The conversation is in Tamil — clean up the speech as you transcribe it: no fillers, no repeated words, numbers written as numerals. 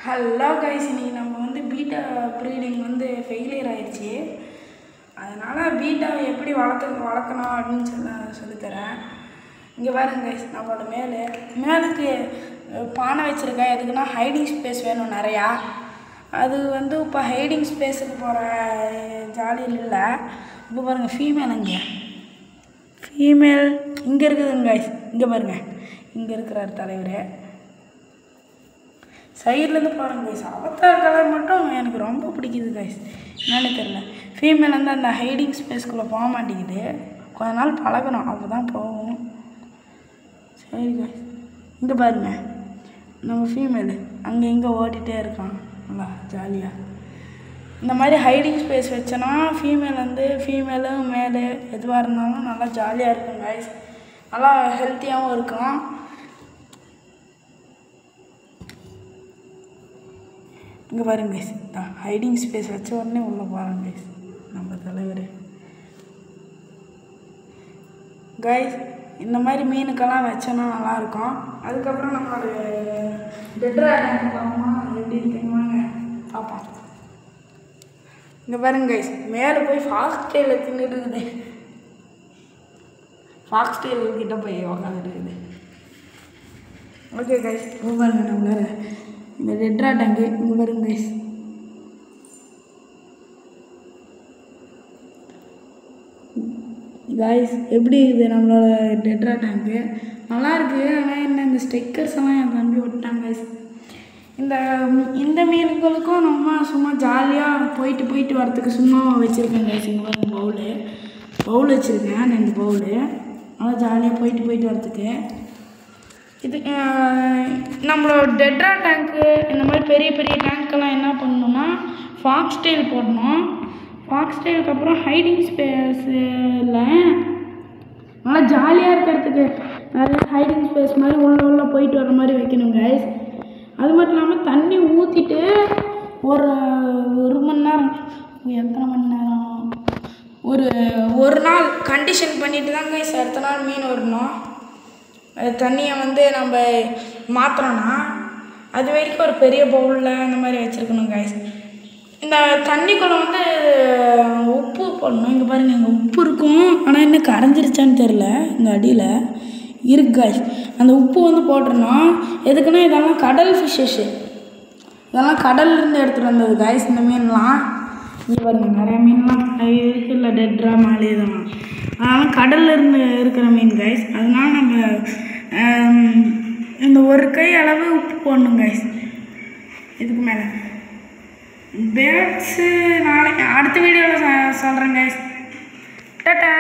ஹலோ கைஸ், இன்றைக்கி நம்ம வந்து பீட்டா ப்ரீடிங் வந்து ஃபெயிலியர் ஆயிடுச்சு. அதனால் பீட்டாவை எப்படி வளர்க்கணும் அப்படின்னு சொல்லித்தரேன். இங்கே பாருங்க கைஸ், நம்மளோட மேலுக்கு பானை வச்சுருக்கேன். எதுக்குன்னா ஹைடிங் ஸ்பேஸ் வேணும் நிறையா. அது வந்து இப்போ ஹைடிங் ஸ்பேஸுக்கு போகிற ஜாலியில் இல்லை. இப்போ பாருங்கள், ஃபீமேல் இங்கே இருக்குதுங்க கைஸ். இங்கே பாருங்கள், இங்கே இருக்கிறார் தலைவர். சைட்லேருந்து பாருங்கள் கைஸ், அவத்தார் கலர் மட்டும் எனக்கு ரொம்ப பிடிக்குது கைஸ். என்னன்னு தெரில, ஃபீமேல் வந்து அந்த ஹைடிங் ஸ்பேஸ்க்குள்ளே போக மாட்டேங்குது. கொஞ்ச நாள் பழகணும், அப்போ தான் போகும். சரி கைஸ், இங்கே பாருங்கள், நம்ம ஃபீமேலு அங்கே இங்கே ஓடிட்டே இருக்கான் நல்லா ஜாலியாக. இந்த மாதிரி ஹைடிங் ஸ்பேஸ் வச்சோன்னா ஃபீமேலும் மேலு எதுவாக இருந்தாலும் நல்லா ஜாலியாக இருக்கும் கைஸ். நல்லா ஹெல்த்தியாகவும் இருக்கும். இங்கே பாருங்க கைஸ், ஹைடிங் ஸ்பேஸ் வச்ச உடனே உள்ளே போகிறாங்க கைஸ் நம்ம தலைவர். கைஸ், இந்த மாதிரி மீனுக்கெல்லாம் வச்சோன்னா நல்லாயிருக்கும். அதுக்கப்புறம் நம்மளோட டெட்ரா டேங்க் பார்ப்போமா, எப்படி இருக்குவாங்க பார்ப்போம். இங்கே பாருங்க கைஸ், மேலே போய் ஃபாக்ஸ் டெயிலில் தின்னுட்டு இருக்குது. ஃபாக்ஸ் டெயில் கிட்ட போய் உக்காந்துருக்குது. ஓகே கைஸ், இப்போ பாருங்க நம்மளால இந்த டெட்ரா டேங்கு. இங்கே பாருங்க கைஸ், எப்படி இருக்குது நம்மளோட டெட்ரா டேங்கு. நல்லாயிருக்கு. ஆனால் என்ன இந்த ஸ்டிக்கர்ஸ் எல்லாம் என் தம்பி விட்டாங்க கைஸ். இந்த மீன்களுக்கும் நம்ம சும்மா ஜாலியாக போயிட்டு வரத்துக்கு சும்மா வச்சுருக்கேன் கைஸ். இங்கே பாருங்க, பவுல் வச்சுருக்கேன், 2 பவுலு. நல்லா ஜாலியாக போயிட்டு வரத்துக்கு. இது நம்மளோட டெட்ரா டேங்க்கு இந்த மாதிரி பெரிய டேங்க்கெல்லாம் என்ன பண்ணணும்னா ஃபாக்ஸ் டெயில் போடணும். ஃபாக்ஸ் டெயிலுக்கு அப்புறம் ஹைடிங் ஸ்பேஸில் நல்லா ஜாலியாக இருக்கிறதுக்கு நிறைய ஹைடிங் ஸ்பேஸ் மாதிரி உள்ள போயிட்டு வர மாதிரி வைக்கணும் கைஸ். அது மட்டும் இல்லாமல் தண்ணி ஊற்றிட்டு ஒரு மணி நேரம், எத்தனை மணி நேரம், ஒரு நாள் கண்டிஷன் பண்ணிட்டு தான் கைஸ் அடுத்த நாள் மீன் வரணும். தண்ணியை வந்து நம்ம மாற்றுறோன்னா அது வரைக்கும் ஒரு பெரிய பவுலில் அந்த மாதிரி வச்சுருக்கணும் கைஸ். இந்த தண்ணிக்குள்ளே வந்து உப்பு போடணும். இங்கே பாருங்கள், இங்கே உப்பு இருக்கும், ஆனால் இன்னும் கரைஞ்சிருச்சான்னு தெரில. இந்த அடியில் இருக்கு கைஸ். அந்த உப்பு வந்து போட்டுருணும். எதுக்குன்னா இதெல்லாம் கடல் ஃபிஷ்ஷஸ்ஸு, இதெல்லாம் கடல்லேருந்து எடுத்துகிட்டு வந்தது கைஸ். இந்த மீன்லாம் இங்கே பாருங்கள், நிறையா மீன்லாம் இருக்குல்ல, டெட்ரா மாலி இதெல்லாம், அதனால் கடல்லேருந்து இருக்கிற மீன் கைஸ். அதனால் நம்ம இந்த ஒரு கை அளவு உப்பு போடணும் கைஸ். இதுக்கு மேலே பேர்ட்ஸு நாளைக்கு அடுத்த வீடியோவில் சொல்கிறேன் கைஸ். டாடா.